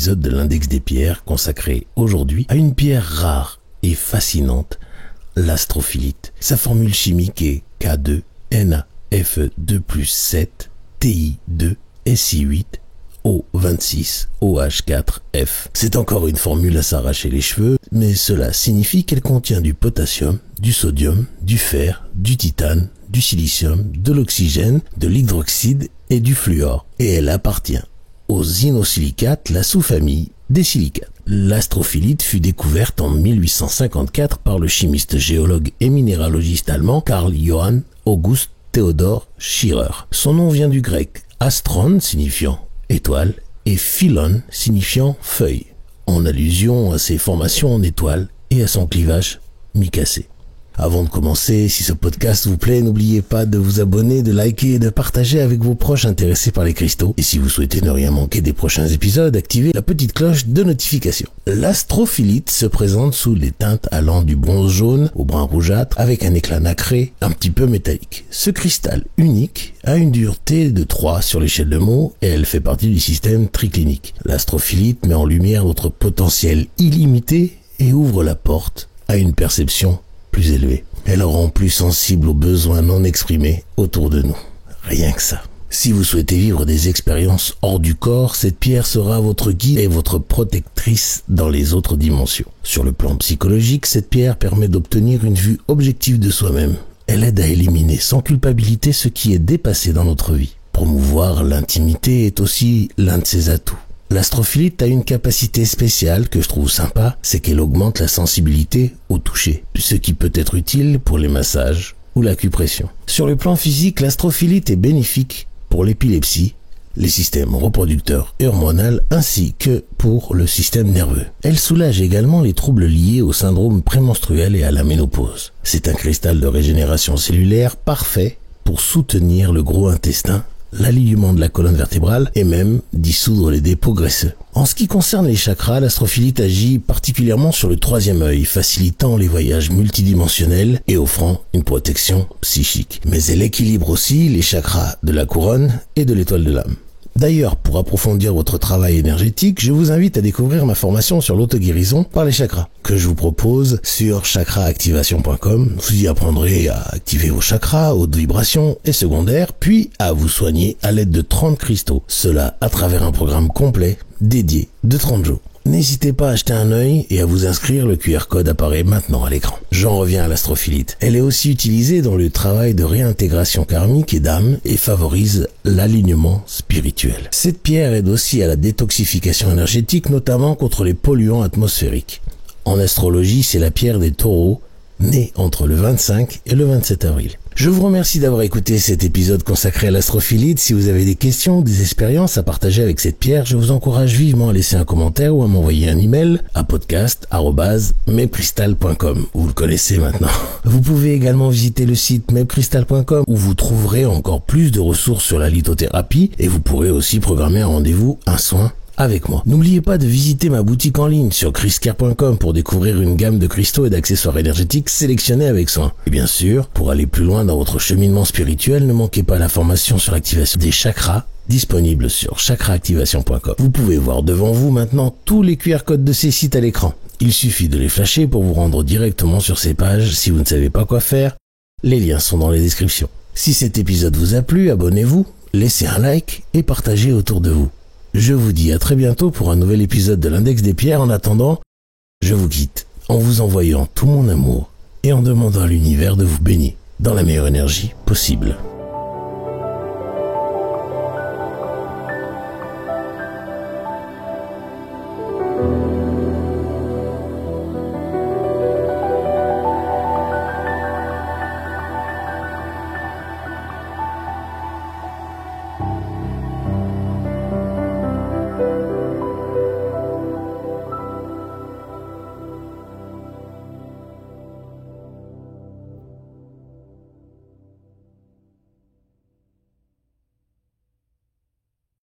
épisode de l'Index des pierres consacré aujourd'hui à une pierre rare et fascinante, l'astrophilite. Sa formule chimique est K2NaF2+7 Ti2 Si8 O26 OH4F. C'est encore une formule à s'arracher les cheveux, mais cela signifie qu'elle contient du potassium, du sodium, du fer, du titane, du silicium, de l'oxygène, de l'hydroxyde et du fluor. Et elle appartient aux inosilicates, la sous-famille des silicates. L'astrophilite fut découverte en 1854 par le chimiste, géologue et minéralogiste allemand Karl Johann August Theodor Schirrer. Son nom vient du grec astron signifiant étoile et phylon signifiant feuille, en allusion à ses formations en étoile et à son clivage micacé. Avant de commencer, si ce podcast vous plaît, n'oubliez pas de vous abonner, de liker et de partager avec vos proches intéressés par les cristaux. Et si vous souhaitez ne rien manquer des prochains épisodes, activez la petite cloche de notification. L'astrophilite se présente sous les teintes allant du bronze jaune au brun rougeâtre avec un éclat nacré un petit peu métallique. Ce cristal unique a une dureté de 3 sur l'échelle de Mohs et elle fait partie du système triclinique. L'astrophilite met en lumière notre potentiel illimité et ouvre la porte à une perception plus élevée. Elle rend plus sensible aux besoins non exprimés autour de nous. Rien que ça. Si vous souhaitez vivre des expériences hors du corps, cette pierre sera votre guide et votre protectrice dans les autres dimensions. Sur le plan psychologique, cette pierre permet d'obtenir une vue objective de soi-même. Elle aide à éliminer sans culpabilité ce qui est dépassé dans notre vie. Promouvoir l'intimité est aussi l'un de ses atouts. L'astrophilite a une capacité spéciale que je trouve sympa, c'est qu'elle augmente la sensibilité au toucher, ce qui peut être utile pour les massages ou l'acupression. Sur le plan physique, l'astrophilite est bénéfique pour l'épilepsie, les systèmes reproducteurs et hormonaux ainsi que pour le système nerveux. Elle soulage également les troubles liés au syndrome prémenstruel et à la ménopause. C'est un cristal de régénération cellulaire parfait pour soutenir le gros intestin, l'alignement de la colonne vertébrale et même dissoudre les dépôts graisseux. En ce qui concerne les chakras, l'astrophilite agit particulièrement sur le troisième œil, facilitant les voyages multidimensionnels et offrant une protection psychique. Mais elle équilibre aussi les chakras de la couronne et de l'étoile de l'âme. D'ailleurs, pour approfondir votre travail énergétique, je vous invite à découvrir ma formation sur l'auto-guérison par les chakras, que je vous propose sur chakraactivation.com. Vous y apprendrez à activer vos chakras, haute vibration et secondaires, puis à vous soigner à l'aide de 30 cristaux. Cela à travers un programme complet dédié de 30 jours. N'hésitez pas à jeter un œil et à vous inscrire, le QR code apparaît maintenant à l'écran. J'en reviens à l'astrophilite. Elle est aussi utilisée dans le travail de réintégration karmique et d'âme et favorise l'alignement spirituel. Cette pierre aide aussi à la détoxification énergétique, notamment contre les polluants atmosphériques. En astrologie, c'est la pierre des taureaux, née entre le 25 et le 27 avril. Je vous remercie d'avoir écouté cet épisode consacré à l'astrophilite. Si vous avez des questions ou des expériences à partager avec cette pierre, je vous encourage vivement à laisser un commentaire ou à m'envoyer un email à podcast@mepcrystal.com. Vous le connaissez maintenant. Vous pouvez également visiter le site mepcrystal.com où vous trouverez encore plus de ressources sur la lithothérapie et vous pourrez aussi programmer un rendez-vous, un soin avec moi. N'oubliez pas de visiter ma boutique en ligne sur chriscare.com pour découvrir une gamme de cristaux et d'accessoires énergétiques sélectionnés avec soin. Et bien sûr, pour aller plus loin dans votre cheminement spirituel, ne manquez pas la formation sur l'activation des chakras disponible sur chakraactivation.com. Vous pouvez voir devant vous maintenant tous les QR codes de ces sites à l'écran. Il suffit de les flasher pour vous rendre directement sur ces pages. Si vous ne savez pas quoi faire, les liens sont dans les descriptions. Si cet épisode vous a plu, abonnez-vous, laissez un like et partagez autour de vous. Je vous dis à très bientôt pour un nouvel épisode de l'Index des pierres. En attendant, je vous quitte en vous envoyant tout mon amour et en demandant à l'univers de vous baigner dans la meilleure énergie possible.